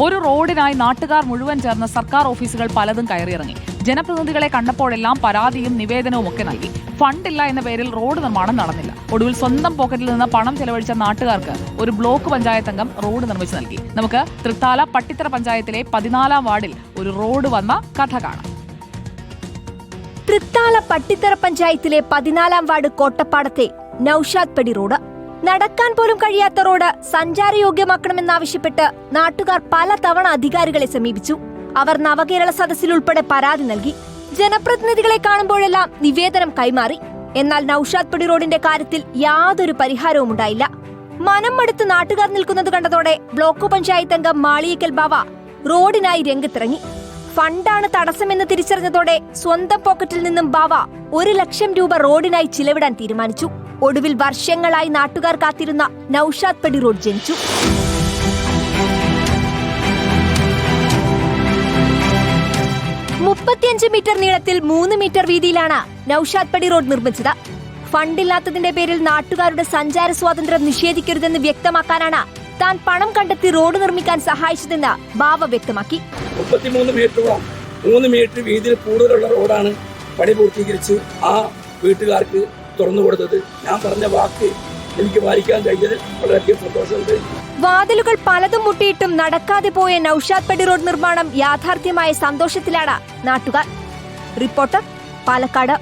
ഒരു റോഡിനായി നാട്ടുകാർ മുഴുവൻ ചേർന്ന് സർക്കാർ ഓഫീസുകൾ പലതും കയറിയിറങ്ങി. ജനപ്രതിനിധികളെ കണ്ടപ്പോഴെല്ലാം പരാതിയും നിവേദനവും ഒക്കെ നൽകി. ഫണ്ടില്ല എന്ന പേരിൽ റോഡ് നിർമ്മാണം നടന്നില്ല. ഒടുവിൽ സ്വന്തം പോക്കറ്റിൽ നിന്ന് പണം ചെലവഴിച്ച നാട്ടുകാർക്ക് ഒരു ബ്ലോക്ക് പഞ്ചായത്ത് അംഗം റോഡ് നിർമ്മിച്ചു നൽകി. നമുക്ക് തൃത്താല പട്ടിത്തറ പഞ്ചായത്തിലെ 14-ാം വാർഡിൽ ഒരു റോഡ് വന്ന കഥ കാണാം. തൃത്താല പട്ടിത്തറ പഞ്ചായത്തിലെ 14-ാം വാർഡ് കോട്ടപ്പാടത്തെ നൌഷാദ് പടി റോഡ്. നടക്കാൻ പോലും കഴിയാത്ത റോഡ് സഞ്ചാരയോഗ്യമാക്കണമെന്നാവശ്യപ്പെട്ട് നാട്ടുകാർ പലതവണ അധികാരികളെ സമീപിച്ചു. അവർ നവകേരള സദസ്സിൽ ഉൾപ്പെടെ പരാതി നൽകി. ജനപ്രതിനിധികളെ കാണുമ്പോഴെല്ലാം നിവേദനം കൈമാറി. എന്നാൽ നൌഷാദ് പടി റോഡിന്റെ കാര്യത്തിൽ യാതൊരു പരിഹാരവും ഉണ്ടായില്ല. മനം മടുത്ത് നാട്ടുകാർ നിൽക്കുന്നത് കണ്ടതോടെ ബ്ലോക്ക് പഞ്ചായത്ത് അംഗം മാളിയേക്കൽ ബാവ റോഡിനായി രംഗത്തിറങ്ങി. ഫണ്ടാണ് തടസ്സമെന്ന് തിരിച്ചറിഞ്ഞതോടെ സ്വന്തം പോക്കറ്റിൽ നിന്നും ബാവ 1 ലക്ഷം രൂപ റോഡിനായി ചിലവിടാൻ തീരുമാനിച്ചു. ഒടുവിൽ വർഷങ്ങളായി നാട്ടുകാർ കാത്തിരുന്ന നൌഷാദ് പടി റോഡ് ജനിച്ചു. 35 മീറ്റർ നീളത്തിൽ 3 മീറ്റർ വീതിയിലാണ് നൌഷാദ് പടി റോഡ് നിർമ്മിച്ചത്. ഫണ്ടില്ലാത്തതിന്റെ പേരിൽ നാട്ടുകാരുടെ സഞ്ചാര സ്വാതന്ത്ര്യം നിഷേധിക്കരുതെന്ന് വ്യക്തമാക്കാനാണ് താൻ പണം കണ്ടെത്തി റോഡ് നിർമ്മിക്കാൻ സഹായിച്ചതെന്ന് ബാവ വ്യക്തമാക്കി. 3 മീറ്റർ വീതിയിൽ കൂടുതലുള്ള റോഡാണ് പണി പൂർത്തീകരിച്ച് ആ വീട്ടുകാർക്ക് തുറന്നു കൊടുത്തത്. ഞാൻ പറഞ്ഞ വാക്ക് എനിക്ക് പാലിക്കാൻ കഴിഞ്ഞതിൽ വളരെയധികം സന്തോഷമുണ്ട്. വാതിലുകൾ പലതും മുട്ടിയിട്ടും നടക്കാതെ പോയ നൌഷാദ് പടി റോഡ് നിർമ്മാണം യാഥാർത്ഥ്യമായ സന്തോഷത്തിലാണ് നാട്ടുകാർ. റിപ്പോർട്ടർ, പാലക്കാട്.